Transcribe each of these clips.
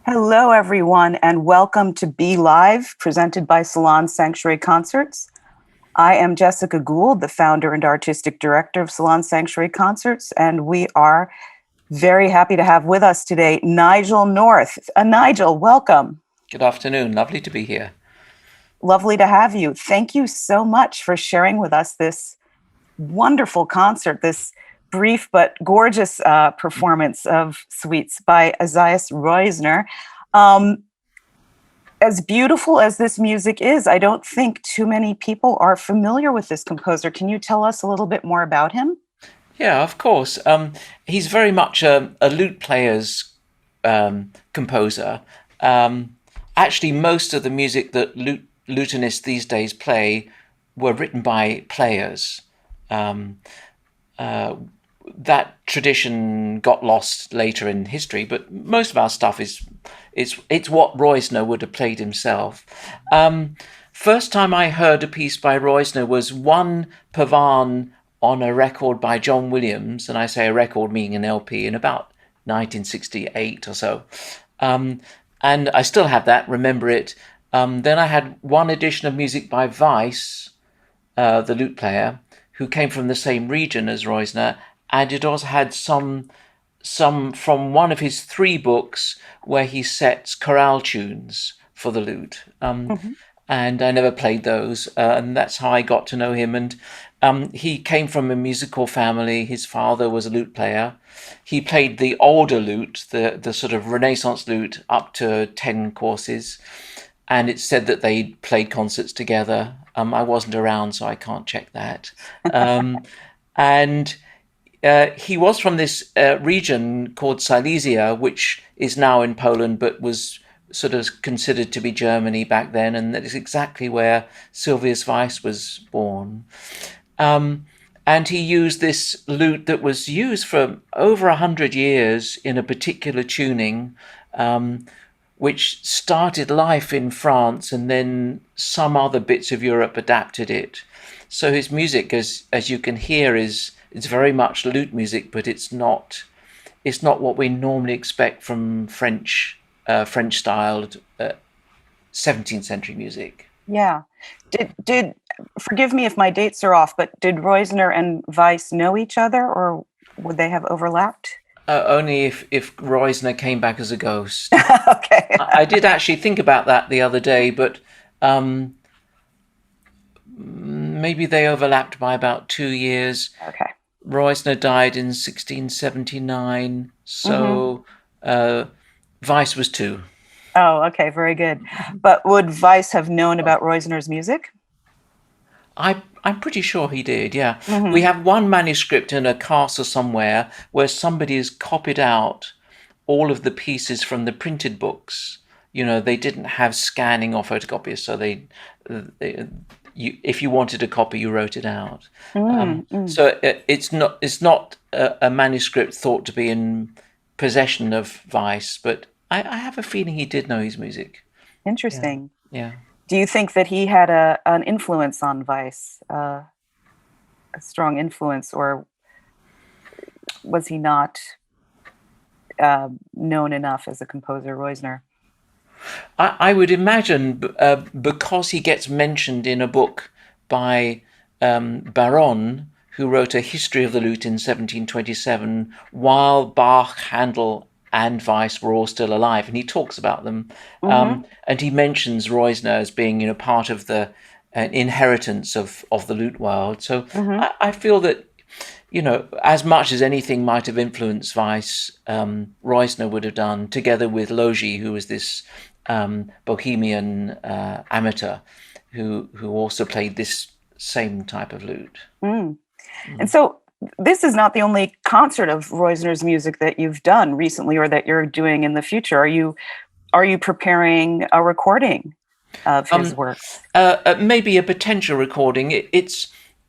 Hello, everyone, and welcome to Be Live, presented by Salon Sanctuary Concerts. I am Jessica Gould, the founder and artistic director of Salon Sanctuary Concerts, and we are very happy to have with us today Nigel North. Nigel, welcome. Good afternoon. Lovely to be here. Lovely to have you. Thank you so much for sharing with us this wonderful concert, this brief but gorgeous performance of Suites by Isaias Reusner. Um, as beautiful as this music is, I don't think too many people are familiar with this composer. Can you tell us a little bit more about him? Yeah, of course. He's very much a lute player's composer. Actually, most of the music that lutenists these days play were written by players. Um, that tradition got lost later in history, but most of our stuff is it's what Reusner would have played himself. First time I heard a piece by Reusner was one Pavan on a record by John Williams, and I say a record meaning an LP, in about 1968 or so. And I still have that, remember it. Then I had one edition of music by Weiss, the lute player, who came from the same region as Reusner, and it also had some from one of his three books where he sets chorale tunes for the lute. Mhm. And I never played those, and that's how I got to know him. And he came from a musical family. His father was a lute player. He played the older lute, the sort of Renaissance lute, up to 10 courses, and it's said that they played concerts together. I wasn't around, so I can't check that. Um, and he was from this region called Silesia, which is now in Poland, but was sort of considered to be Germany back then, and that is exactly where Sylvius Weiss was born. Um, and he used this lute that was used for over 100 years in a particular tuning, um, which started life in France, and then some other bits of Europe adapted it. So his music, as you can hear, is it's very much lute music, but it's not what we normally expect from French styled 17th century music. Yeah. Did forgive me if my dates are off, but did Reusner and Weiss know each other, or would they have overlapped? Only if Reusner came back as a ghost. Okay. I did actually think about that the other day, but um, maybe they overlapped by about 2 years. Okay. Reusner died in 1679, Hmm. so Weiss was two. Oh, okay, very good. But would Weiss have known about Reusner's music? I'm pretty sure he did, yeah. We Hmm. have one manuscript in a castle somewhere where somebody has copied out all of the pieces from the printed books. They didn't have scanning or photocopiers, so if you wanted a copy, you wrote it out. Mm. So it's not a manuscript thought to be in possession of Weiss, but I have a feeling he did know his music. Yeah, Interesting. yeah. Do you think that he had an influence on Weiss, a strong influence, or was he not known enough as a composer, Reusner? I would imagine because he gets mentioned in a book by Baron, who wrote a history of the lute in 1727, while Bach, Handel, and Weiss were all still alive, and he talks about them, Hmm. and he mentions Reusner as being, part of the inheritance of the lute world. So Hmm. I feel that as much as anything might have influenced Weiss, Reusner would have done, together with Logi, who was this Bohemian amateur who also played this same type of lute. Mm. And so this is not the only concert of Reusner's music that you've done recently or that you're doing in the future. Are you preparing a recording of his Um, works? Maybe a potential recording.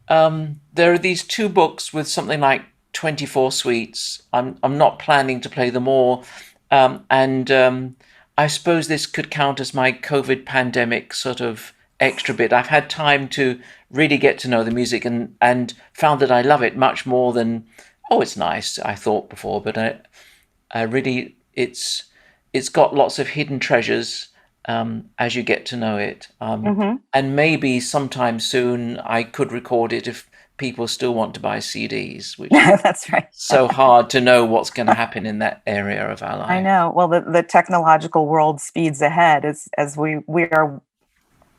There are these two books with something like 24 suites. I'm not planning to play them all, and I suppose this could count as my COVID pandemic sort of extra bit. I've had time to really get to know the music and found that I love it much more than, oh, it's nice, I thought before, but I really it's got lots of hidden treasures as you get to know it. Hmm. And maybe sometime soon I could record it if people still want to buy CDs, which is That's right. so hard to know what's going to happen in that area of our I life. know. Well, the technological world speeds ahead as we are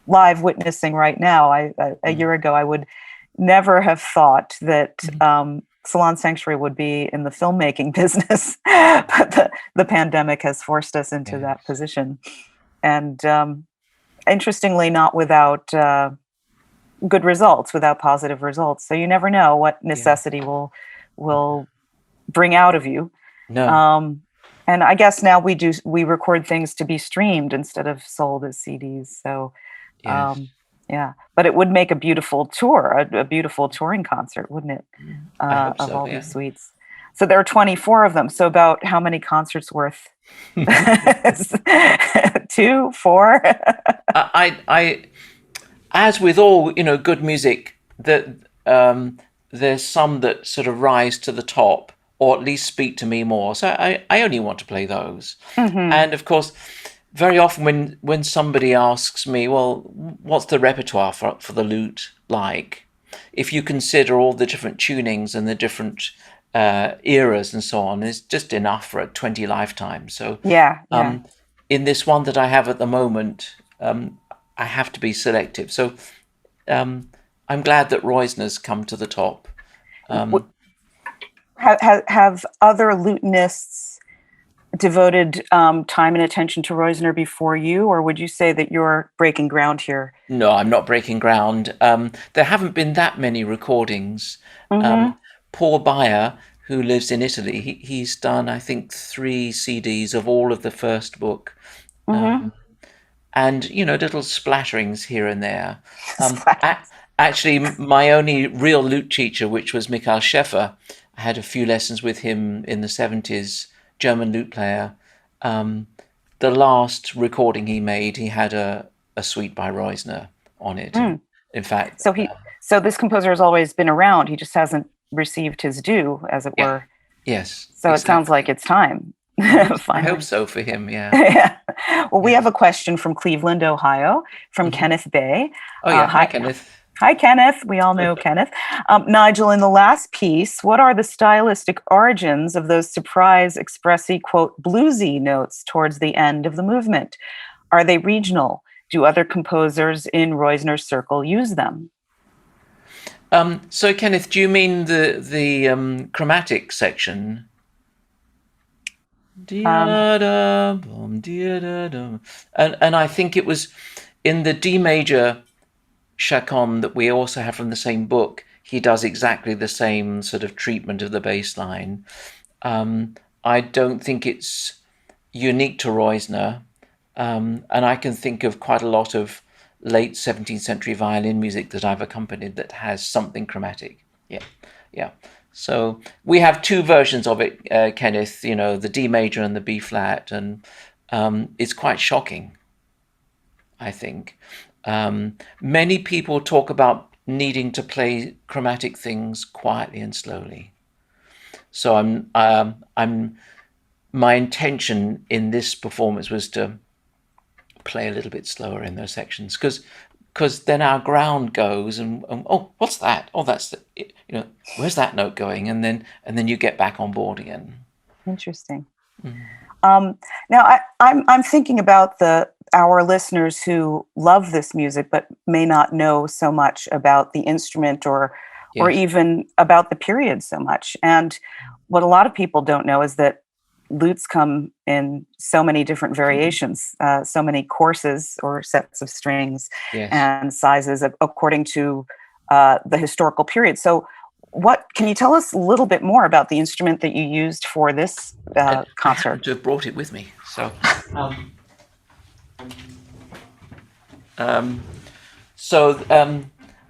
live witnessing right now. A Mm. year ago, I would never have thought that Mhm. Salon Sanctuary would be in the filmmaking business, but the pandemic has forced us into that Yes. position. And interestingly, not without good results, without positive results. So you never know what Yeah. necessity will bring out of you. No. Um, and I guess now we record things to be streamed instead of sold as CDs. So Yes. um, yeah, but it would make a beautiful tour, a beautiful touring concert, wouldn't it? I hope Of so. all Yeah. these suites. So there are 24 of them. So about how many concerts worth? Two, four? I, as with all good music, that there's some that sort of rise to the top, or at least speak to me more. So I only want to play those. Hmm. And of course, very often when somebody asks me, well, what's the repertoire for the lute like? If you consider all the different tunings and the different eras and so on, it's just enough for 20 lifetimes. So Yeah, yeah. um, in this one that I have at the moment, I have to be selective. So um, I'm glad that Reusner's come to the top. W- have other Lutonists devoted time and attention to Reusner before you, or would you say that you're breaking ground here? No, I'm not breaking ground. There haven't been that many recordings. Hmm. Paul Bayer, who lives in Italy, he's done, I think, 3 CDs of all of the first book. Hmm. And little splatterings here and there. Splatter. Actually, my only real lute teacher, which was Michael Schäffer, I had a few lessons with him in the 70s, German lute player. Um, the last recording he made, he had a suite by Reusner on it. Mm. In fact, So this composer has always been around. He just hasn't received his due, as it yeah, were. yes, So it sounds like exactly. it's time, I hope finally. so for him. Yeah, Yeah. Well, we yeah. have a question from Cleveland, Ohio, from Hmm. Kenneth Bay. Oh yeah, hi Hi, Kenneth. hi, Kenneth. We all know Kenneth. Nigel, in the last piece, what are the stylistic origins of those surprise, expressy, quote, bluesy notes towards the end of the movement? Are they regional? Do other composers in Reusner's circle use them? So Kenneth, do you mean the chromatic section? Um, Dia-da-bum, dia-da-dum. And I think it was in the D major chaconne that we also have from the same book. He does exactly the same sort of treatment of the bass line. I don't think it's unique to Reusner, and I can think of quite a lot of late 17th century violin music that I've accompanied that has something chromatic. Yeah, yeah. So we have two versions of it, Kenneth. The D major and the B flat, and it's quite shocking, I think. Many people talk about needing to play chromatic things quietly and slowly. So my intention in this performance was to play a little bit slower in those sections because then our ground goes and oh, what's that? Oh, that's where's that note going? And then you get back on board again. Interesting. Um, Now, I'm thinking about the our listeners who love this music but may not know so much about the instrument or Yes, even about the period so much. And what a lot of people don't know is that lutes come in so many different variations, so many courses or sets of strings yes. and sizes according to the historical period. So, what can you tell us a little bit more about the instrument that you used for this I happen concert? to have brought it with me. Um, so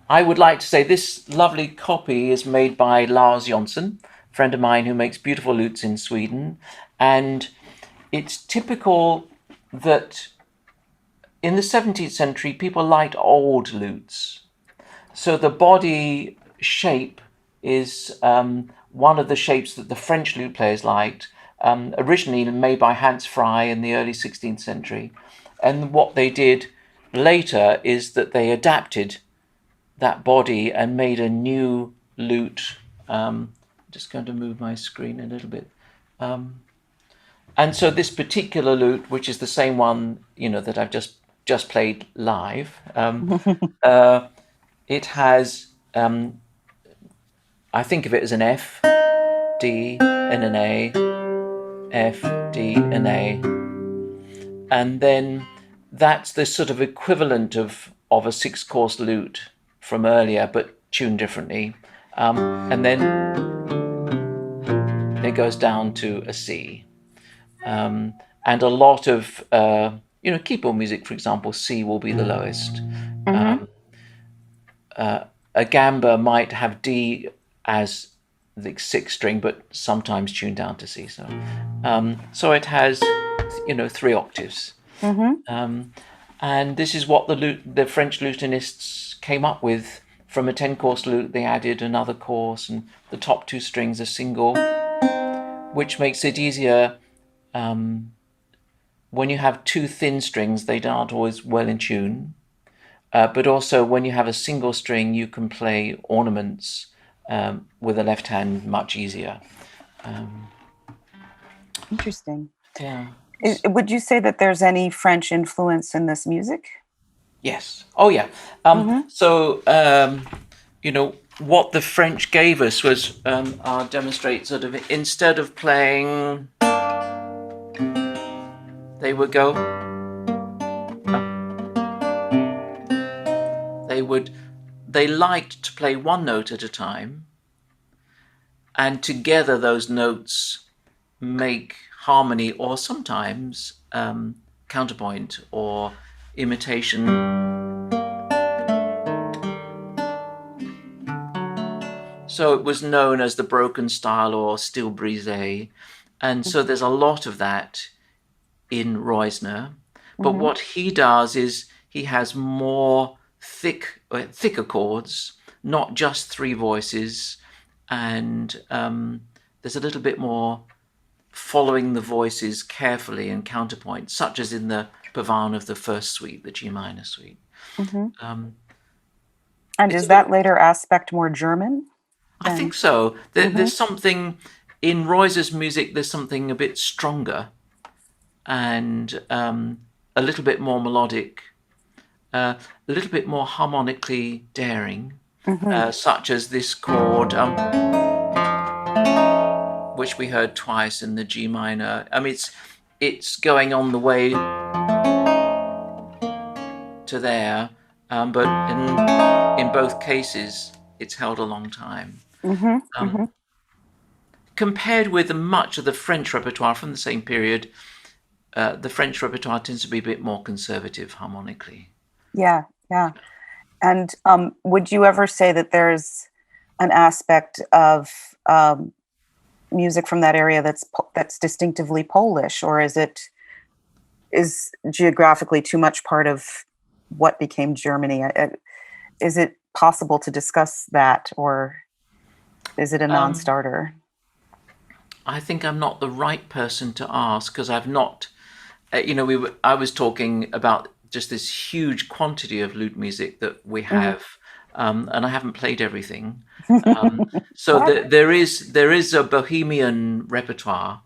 I would like to say this lovely copy is made by Lars Jonsson, a friend of mine who makes beautiful lutes in Sweden, and it's typical that in the 17th century people liked old lutes. So the body shape is one of the shapes that the French lute players liked, originally made by Hans Fry in the early 16th century. And what they did later is that they adapted that body and made a new lute. Just going to move my screen a little bit. And so this particular lute, which is the same one, that I've just played live, it has, I think of it as an F, D, and an A, F, D, and A. And then that's the sort of equivalent of a six-course lute from earlier, but tuned differently. And then it goes down to a C. And a lot of, keyboard music, for example, C will be the lowest. A gamba might have D as the sixth string, but sometimes tuned down to C. So it has, 3 octaves. And this is what the French lutenists came up with. From a 10-course lute, they added another course, and the top 2 strings are single, which makes it easier. When you have 2 thin strings, they aren't always well in tune. But also, when you have a single string, you can play ornaments with the left hand much easier. Interesting. Yeah. Would you say that there's any French influence in this music? Yes. Oh, yeah. So, what the French gave us was, I'll demonstrate sort of, instead of playing, they would go, they liked to play one note at a time, and together those notes make harmony, or sometimes counterpoint or imitation. So it was known as the broken style or stille brisé. And so there's a lot of that in Reusner. But what he does is he has more thicker chords, not just 3 voices. And there's a little bit more following the voices carefully and counterpoint, such as in the Pavane of the first suite, the G minor suite. And is that later aspect more German? I think so. There's something in Reusner's music, there's something a bit stronger and a little bit more melodic, a little bit more harmonically daring, such as this chord, which we heard twice in the G minor. I mean, it's going on the way to there, but in both cases, it's held a long time. Compared with much of the French repertoire from the same period, the French repertoire tends to be a bit more conservative harmonically. Yeah. And would you ever say that there's an aspect of music from that area that's distinctively Polish, or is geographically too much part of what became Germany? Is it possible to discuss that, or is it a non-starter? I think I'm not the right person to ask, because I've not, I was talking about just this huge quantity of lute music that we have, and I haven't played everything. So there is a Bohemian repertoire,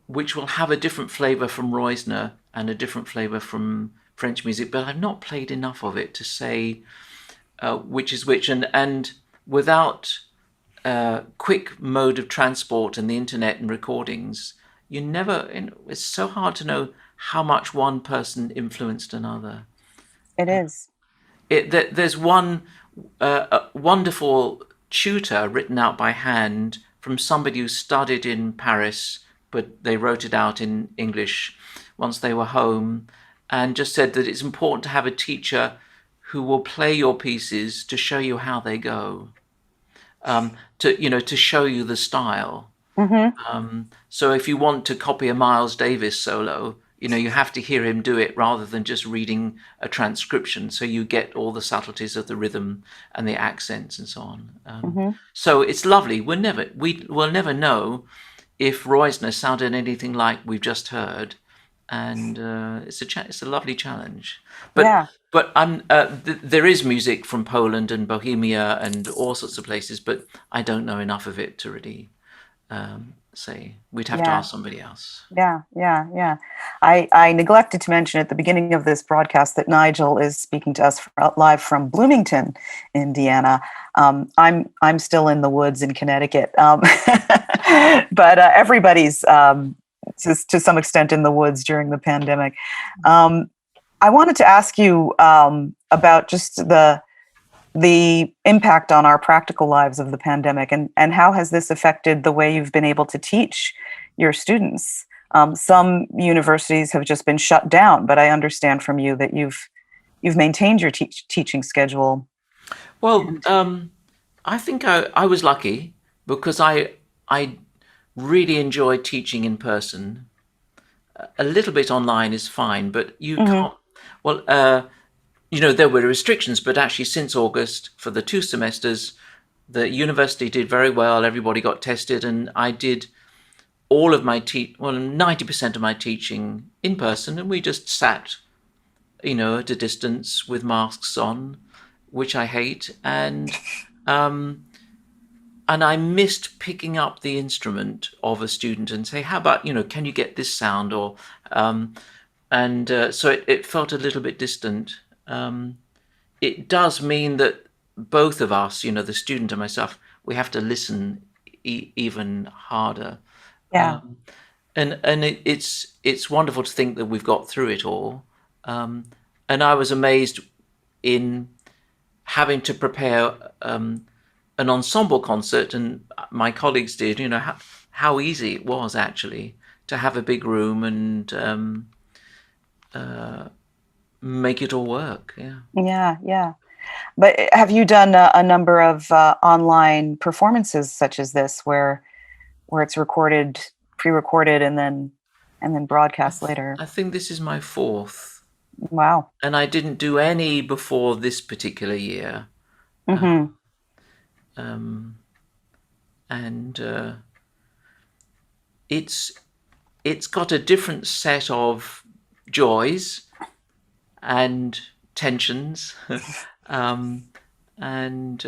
which will have a different flavor from Reusner and a different flavor from French music, but I've not played enough of it to say which is which. And without quick mode of transport and the internet and recordings, it's so hard to know how much one person influenced another. It is. There's one wonderful tutor written out by hand from somebody who studied in Paris, but they wrote it out in English once they were home, and just said that it's important to have a teacher who will play your pieces to show you how they go, to show you the style. So if you want to copy a Miles Davis solo, you have to hear him do it rather than just reading a transcription. So you get all the subtleties of the rhythm and the accents and so on. Hmm. So it's lovely. We will never know if Reusner sounded anything like we've just heard, and it's a lovely challenge. But Yeah, there is music from Poland and Bohemia and all sorts of places, but I don't know enough of it to really say. We'd have to yeah. ask somebody else. Yeah, yeah, yeah. I neglected to mention at the beginning of this broadcast that Nigel is speaking to us live from Bloomington, Indiana. I'm still in the woods in Connecticut, but everybody's to some extent in the woods during the pandemic. I wanted to ask you about just the impact on our practical lives of the pandemic, and how has this affected the way you've been able to teach your students? Some universities have just been shut down, but I understand from you that you've maintained your teaching schedule. Well, And I think I was lucky because I really enjoy teaching in person. A little bit online is fine, but you Mhm. can't. Well, there were restrictions, but actually since August for the 2 semesters, the university did very well. Everybody got tested, and I did all of my 90% of my teaching in person, and we just sat, at a distance with masks on, which I hate, um, and I missed picking up the instrument of a student and say, how about, can you get this sound? Or and so it felt a little bit distant. It does mean that both of us, the student and myself, we have to listen even harder. yeah, And it's wonderful to think that we've got through it all. And I was amazed in having to prepare an ensemble concert, and my colleagues did. How easy it was actually to have a big room and make it all work. Yeah. yeah, yeah. But have you done a number of online performances such as this, where it's recorded, pre-recorded, and then broadcast later? I think this is my fourth, Wow. and I didn't do any before this particular year. Hmm. Um, and it's it's got a different set of joys and tensions, um, and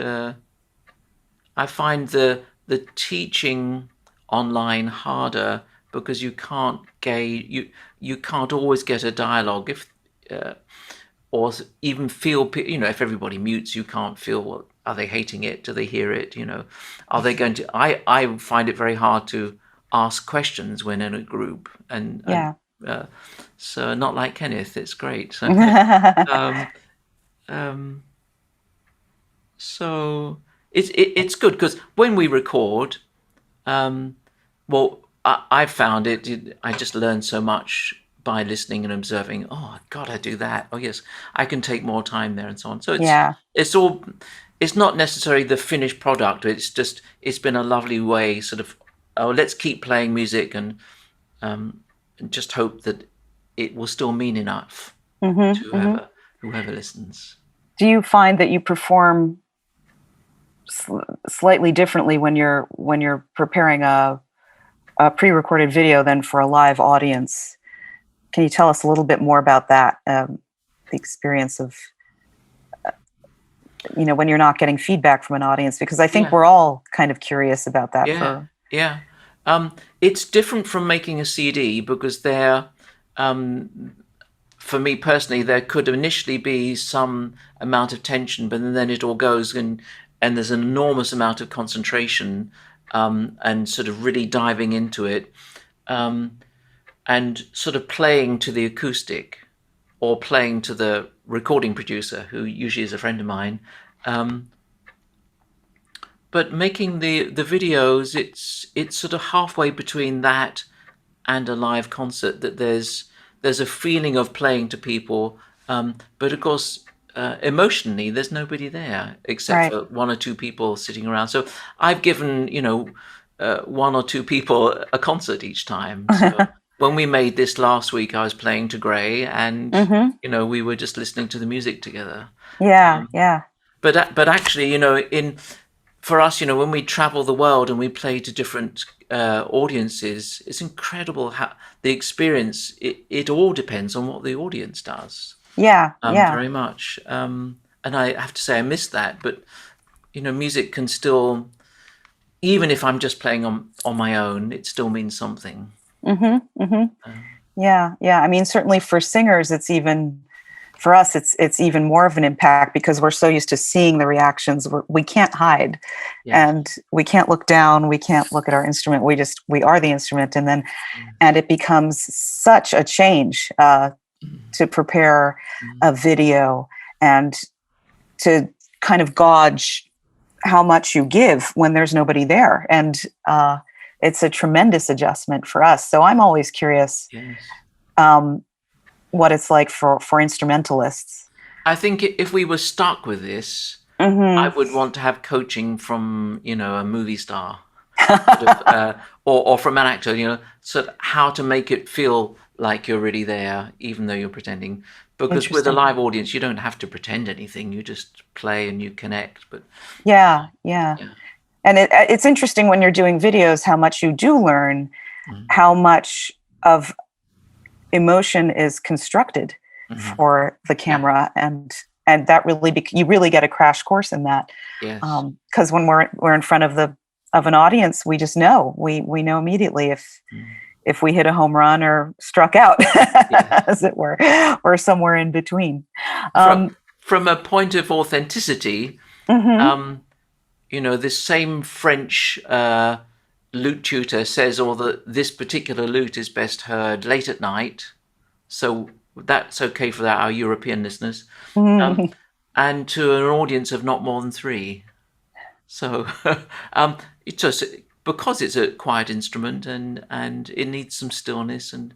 I find the teaching online harder because you can't always get a dialogue if or even feel, if everybody mutes, you can't feel, what are they hating it, do they hear it, are they going to, I find it very hard to ask questions when in a group, and Yeah. uh, so not like Kenneth, it's great. So um, um, so it's good because when we record, um, well, I found I just learned so much by listening and observing. Oh God, I do that. Oh yes, I can take more time there and so on. So Yeah. it's all, it's not necessarily the finished product. It's just, it's been a lovely way, sort of. Oh, let's keep playing music and just hope that it will still mean enough Hmm. to Hmm. whoever listens. Do you find that you perform slightly differently when you're preparing a pre-recorded video than for a live audience? Can you tell us a little bit more about that? The experience of when you're not getting feedback from an audience, because I think Yeah. we're all kind of curious about that. Yeah, For yeah. It's different from making a CD because um, for me personally, there could initially be some amount of tension, but then it all goes, and there's an enormous amount of concentration, and sort of really diving into it, um, and sort of playing to the acoustic or playing to the recording producer, who usually is a friend of mine. Um, but making the videos, it's sort of halfway between that and a live concert. That there's a feeling of playing to people, but of course emotionally there's nobody there except right. for one or two people sitting around. So I've given one or two people a concert each time. So when we made this last week, I was playing to Gray, and Hmm. we were just listening to the music together. Yeah, yeah, But actually, in for us, when we travel the world and we play to different audiences, it's incredible how the experience. It all depends on what the audience does. yeah, yeah. Very much. And I have to say, I miss that. But music can still, even if I'm just playing on my own, it still means something. Hmm. Hmm. Yeah, yeah. I mean, certainly for singers, for us, it's even more of an impact because we're so used to seeing the reactions. We can't hide, Yes. and we can't look down. We can't look at our instrument. We are the instrument, and it becomes such a change to prepare a video and to kind of gauge how much you give when there's nobody there, and it's a tremendous adjustment for us. So I'm always curious Yes. um, what it's like for instrumentalists. I think if we were stuck with this, I Hmm. would want to have coaching from, a movie star, sort of, or from an actor, so how to make it feel like you're really there, even though you're pretending. Because with a Interesting. live audience, you don't have to pretend anything. You just play and you connect. But Yeah, yeah. yeah, And it's interesting when you're doing videos how much you do learn, mm, how much of emotion is constructed hmm, for the yeah, camera, and that really you really get a crash course in that, yes, because when we're in front of an audience, we just know we know immediately mm, if we hit a home run or struck out, yes. as it were, or somewhere in between. From Um, from a point of authenticity, mhm. um, this same French lute tutor says, "Or that this particular lute is best heard late at night." So that's okay for our European listeners, um, Mhm. and to an audience of not more than three. So it's just because it's a quiet instrument and it needs some stillness and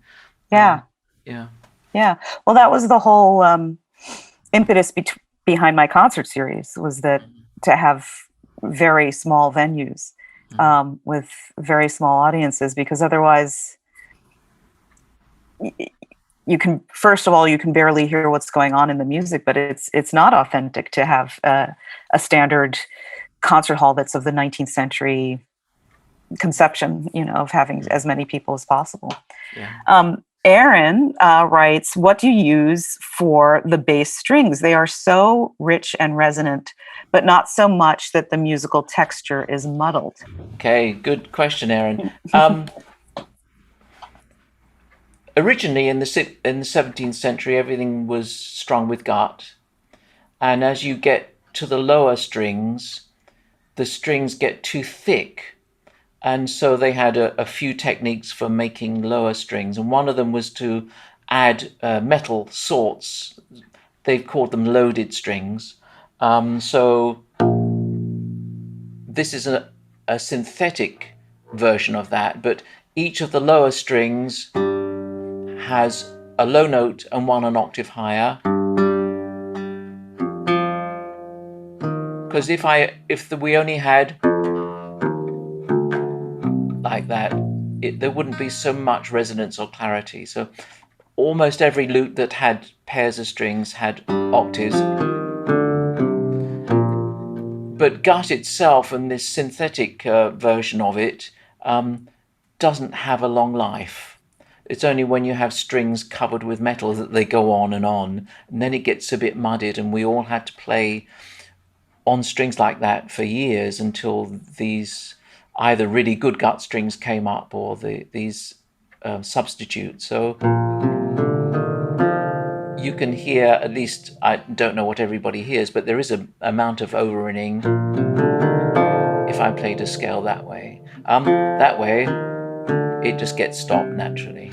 Yeah, yeah. yeah. Well, that was the whole impetus behind my concert series, was that to have very small venues with very small audiences, because otherwise you can, first of all, you can barely hear what's going on in the music, but it's not authentic to have a standard concert hall that's of the 19th century conception, of having as many people as possible. Yeah. Aaron writes, what do you use for the bass strings? They are so rich and resonant, but not so much that the musical texture is muddled. Okay, good question, Aaron. Originally in the 17th century, everything was strung with gut, and as you get to the lower strings, the strings get too thick. And so they had a few techniques for making lower strings, and one of them was to add metal sorts. They've called them loaded strings. So this is a synthetic version of that, but each of the lower strings has a low note and one an octave higher. Because we only had like that, there wouldn't be so much resonance or clarity. So almost every lute that had pairs of strings had octaves. But gut itself and this synthetic version of it doesn't have a long life. It's only when you have strings covered with metal that they go on, and then it gets a bit muddied, and we all had to play on strings like that for years until these either really good gut strings came up or these substitutes. So you can hear, at least I don't know what everybody hears, but there is an amount of overringing if I played a scale that way. That way, it just gets stopped naturally.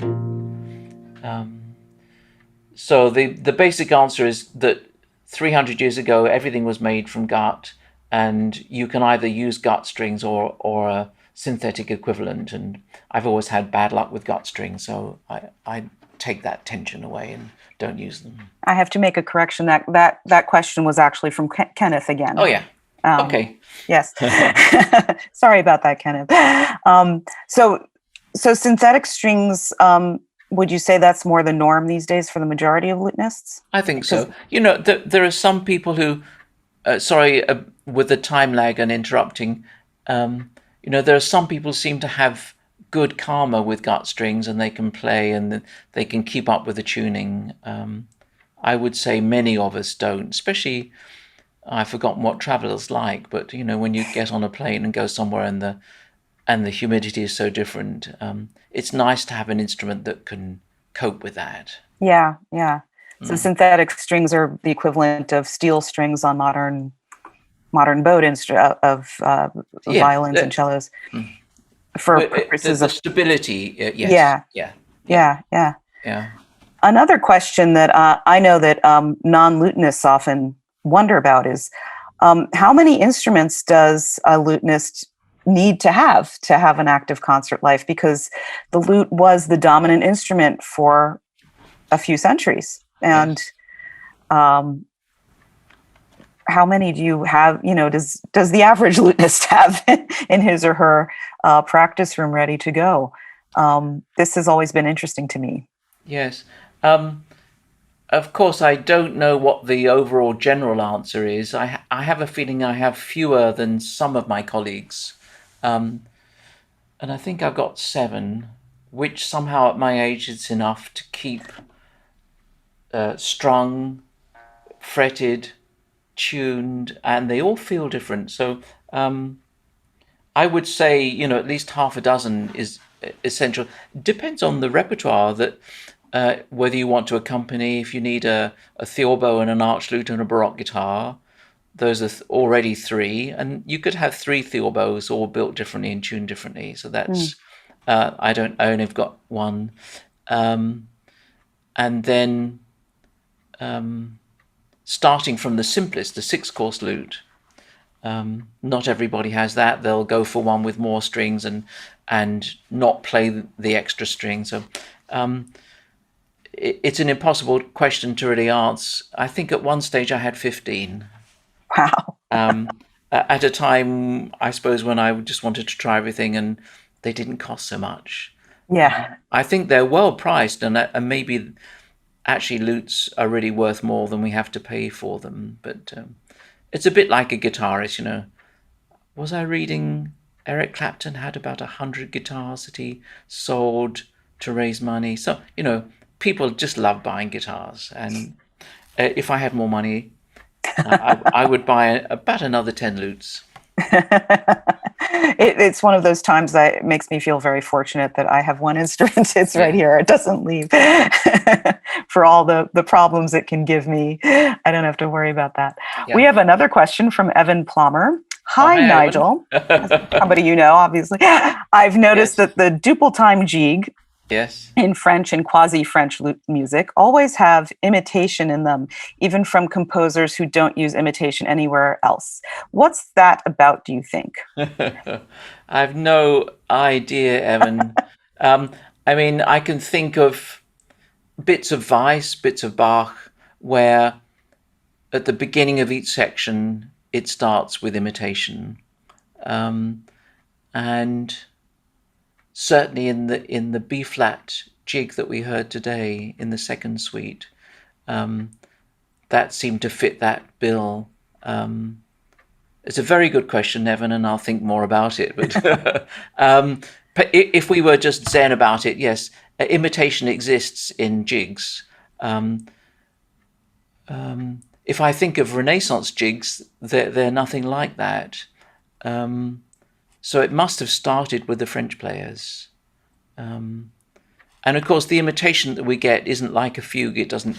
So the basic answer is that 300 years ago, everything was made from gut, and you can either use gut strings or a synthetic equivalent. And I've always had bad luck with gut strings, so I take that tension away and don't use them. I have to make a correction. That question was actually from Kenneth Oh again. yeah, Um, okay. yes. Sorry about that, Kenneth. So So synthetic strings, would you say that's more the norm these days for the majority of lutenists? I think Because so. There are some people who, sorry, with the time lag and interrupting, there are some people who seem to have good karma with gut strings and they can play and they can keep up with the tuning. I would say many of us don't, especially I've forgotten what travel's like, but when you get on a plane and go somewhere and the humidity is so different, it's nice to have an instrument that can cope with that. yeah, yeah. So synthetic strings are the equivalent of steel strings on modern of Yeah, violins and cellos for purposes the of stability, yes, yeah, yeah, yeah, yeah, yeah. yeah. Another question that I know that non-lutenists often wonder about is how many instruments does a lutenist need to have an active concert life? Because the lute was the dominant instrument for a few centuries, and Yes. um, how many do you have? Does the average lutenist have in his or her practice room ready to go? This has always been interesting to me. Yes. Um, of course, I don't know what the overall general answer is. I have a feeling I have fewer than some of my colleagues. Um, and I think I've got 7, which somehow at my age is enough to keep strung, fretted, tuned, and they all feel different. So I would say, at least half a dozen is essential. Depends on the repertoire that whether you want to accompany, if you need a theorbo and an arch lute and a baroque guitar, those are already 3, and you could have 3 theorbos all built differently and tuned differently. So Mm. that's I only have got 1, and then starting from the simplest, the 6-course lute. Not everybody has that. They'll go for one with more strings and not play the extra string. So it's an impossible question to really answer. I think at one stage I had 15. Wow. At a time, I suppose, when I just wanted to try everything and they didn't cost so much. Yeah. I think they're well priced, and maybe actually lutes are really worth more than we have to pay for them. But it's a bit like a guitarist. Was I reading Eric Clapton had about 100 guitars that he sold to raise money? So, people just love buying guitars. And if I had more money, I would buy about another 10 lutes. It's one of those times that it makes me feel very fortunate that I have one instrument. It's right Yeah. here. It doesn't leave for all the problems it can give me. I don't have to worry about that. We Yeah. have another question from Evan Plummer. Oh, Hi, hi, Ivan. Nigel. Somebody you know, obviously. I've noticed Yes. that the duple time jig Yes. in French and quasi-French music always have imitation in them, even from composers who don't use imitation anywhere else. What's that about, do you think? I've no idea, Evan. Um, I mean, I can think of bits of Weiss, bits of Bach, where at the beginning of each section it starts with imitation, and certainly in the B flat jig that we heard today in the second suite, that seemed to fit that bill. It's a very good question, Evan, and I'll think more about it. But if we were just zen about it, yes, imitation exists in jigs. If I think of Renaissance jigs, they're nothing like that. So it must have started with the French players. And of course, the imitation that we get isn't like a fugue. It doesn't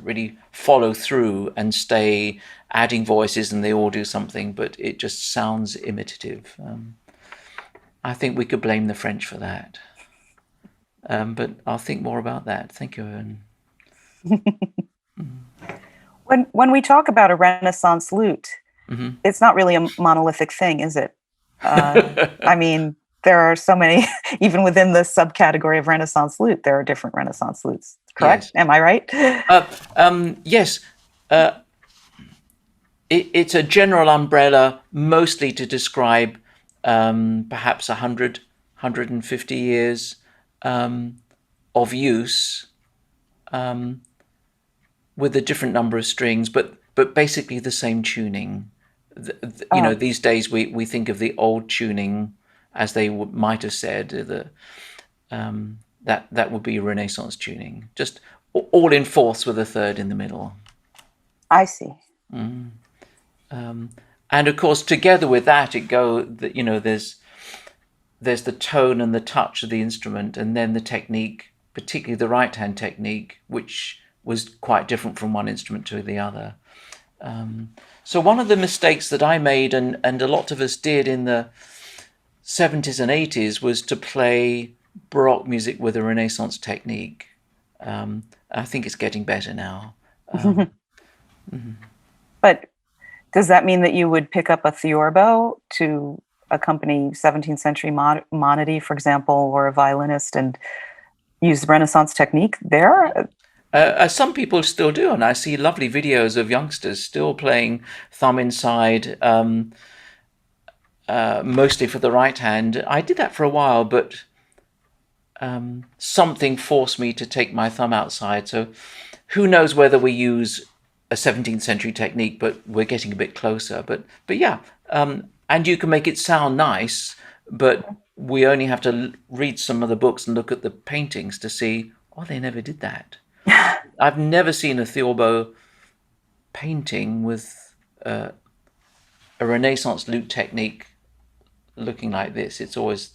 really follow through and stay adding voices and they all do something, but it just sounds imitative. I think we could blame the French for that. But I'll think more about that. Thank you, Owen. When we talk about a Renaissance lute, it's not really a monolithic thing, is it? I mean, there are so many, even within the subcategory of Renaissance lute, there are different Renaissance lutes. Correct? Yes. Am I right? Yes. It's a general umbrella, mostly to describe perhaps 150 years of use, with a different number of strings, but basically the same tuning. Oh, These days we think of the old tuning as they might have said, that would be Renaissance tuning, just all in fourths with a third in the middle. I see. And of course, together with that, there's the tone and the touch of the instrument, and then the technique, particularly the right hand technique, which was quite different from one instrument to the other. So one of the mistakes that I made, and a lot of us did in the 70s and 80s, was to play Baroque music with a Renaissance technique. I think it's getting better now. But does that mean that you would pick up a theorbo to accompany 17th century monody, for example, or a violinist, and use the Renaissance technique there? Some people still do, and I see lovely videos of youngsters still playing thumb inside, mostly for the right hand. I did that for a while, but something forced me to take my thumb outside. So who knows whether we use a 17th century technique, but we're getting a bit closer. But yeah, and you can make it sound nice, but we only have to read some of the books and look at the paintings to see, oh, they never did that. I've never seen a theorbo painting with a Renaissance lute technique looking like this. It's always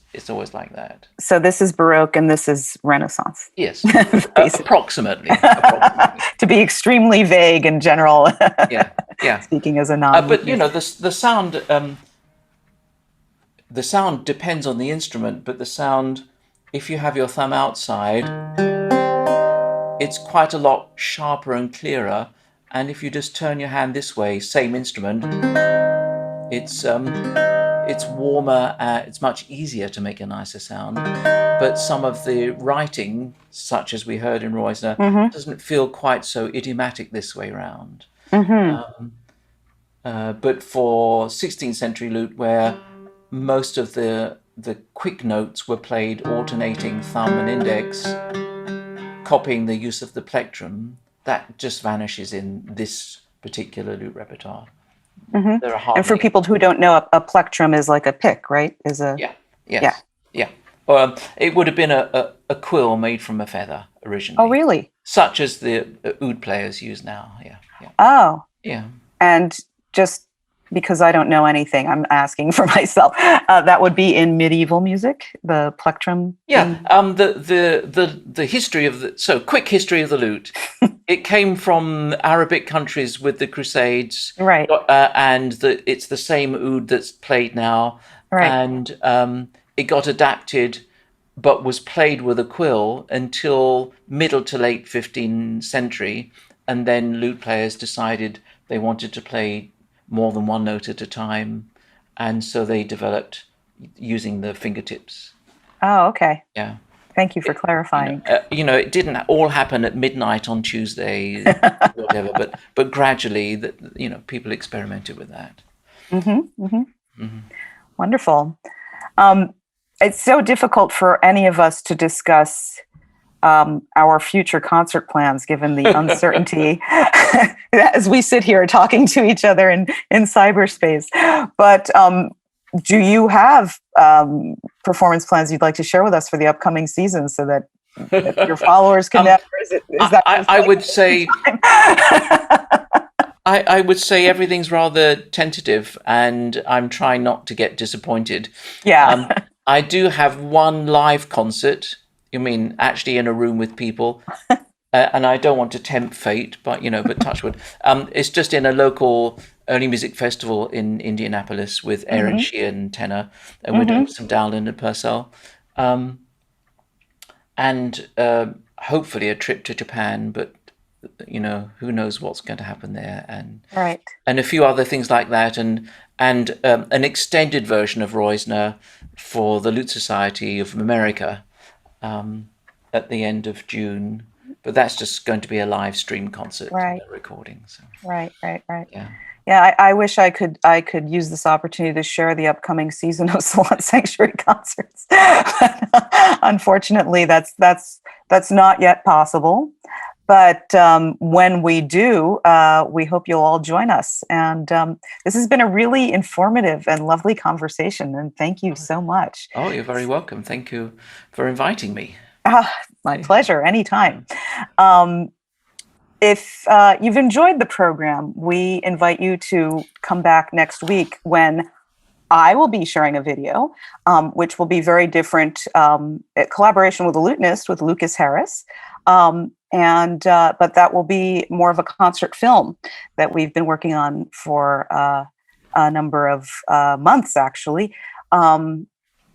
like that. So this is Baroque and this is Renaissance. Yes, Basically. approximately. To be extremely vague and general. Yeah. Speaking as a non. But the sound depends on the instrument. But the sound, if you have your thumb outside, it's quite a lot sharper and clearer. And if you just turn your hand this way, same instrument, it's warmer. It's much easier to make a nicer sound. But some of the writing, such as we heard in Reusner, doesn't feel quite so idiomatic this way round. But for 16th century lute, where most of the quick notes were played alternating thumb and index, copying the use of the plectrum, that just vanishes in this particular lute repertoire. There are hardly... And for people who don't know, a plectrum is like a pick, right? Yeah. It would have been a quill made from a feather originally. Oh, really? Such as the oud players use now. Yeah. Oh. Yeah. And just because I don't know anything, I'm asking for myself. That would be in medieval music, the plectrum. Yeah. The history of quick history of the lute. It came from Arabic countries with the Crusades, right? And it's the same oud that's played now, right? And it got adapted, but was played with a quill until middle to late 15th century, and then lute players decided they wanted to play more than one note at a time, and so they developed using the fingertips. Oh, okay. Yeah. Thank you for clarifying. It didn't all happen at midnight on Tuesday, whatever, but gradually, people experimented with that. Wonderful. It's so difficult for any of us to discuss our future concert plans, given the uncertainty as we sit here talking to each other in cyberspace. But do you have performance plans you'd like to share with us for the upcoming season, so that your followers can know? I would say I would say everything's rather tentative, and I'm trying not to get disappointed. Yeah. I do have one live concert. I mean, actually in a room with people, and I don't want to tempt fate, but touch wood. It's just in a local early music festival in Indianapolis with Aaron Sheehan tenor, and we're doing some Dowland and Purcell, and hopefully a trip to Japan. But who knows what's going to happen there, and a few other things like that, and an extended version of Reusner for the Lute Society of America. At the end of June, but that's just going to be a live stream concert, recording. So. Right. Yeah. Yeah, I wish I could use this opportunity to share the upcoming season of Salon Sanctuary concerts. Unfortunately, that's not yet possible. But when we do, we hope you'll all join us. And this has been a really informative and lovely conversation. And thank you so much. Oh, you're very welcome. Thank you for inviting me. Ah, my pleasure. Anytime. Um, if you've enjoyed the program, we invite you to come back next week when I will be sharing a video, which will be very different, a collaboration with a lutenist, with Lucas Harris. But that will be more of a concert film that we've been working on for a number of months, actually.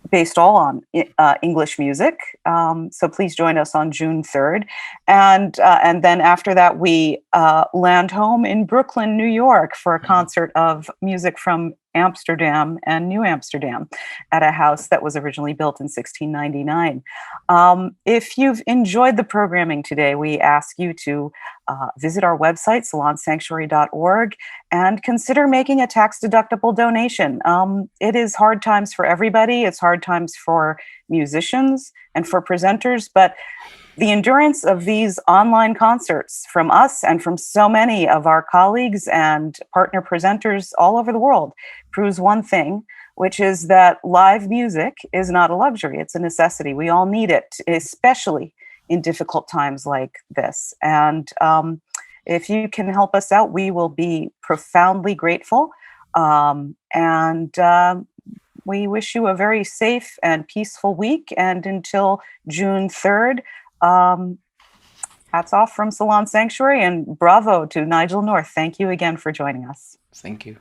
Based all on English music. So please join us on June 3rd. And then after that, we land home in Brooklyn, New York for a concert of music from Amsterdam and New Amsterdam at a house that was originally built in 1699. If you've enjoyed the programming today, we ask you to visit our website, salonsanctuary.org, and consider making a tax-deductible donation. It is hard times for everybody. It's hard times for musicians and for presenters, but the endurance of these online concerts from us and from so many of our colleagues and partner presenters all over the world proves one thing, which is that live music is not a luxury. It's a necessity. We all need it, especially in difficult times like this. And if you can help us out, we will be profoundly grateful. We wish you a very safe and peaceful week. And until June 3rd, hats off from Salon Sanctuary, and bravo to Nigel North. Thank you again for joining us. Thank you.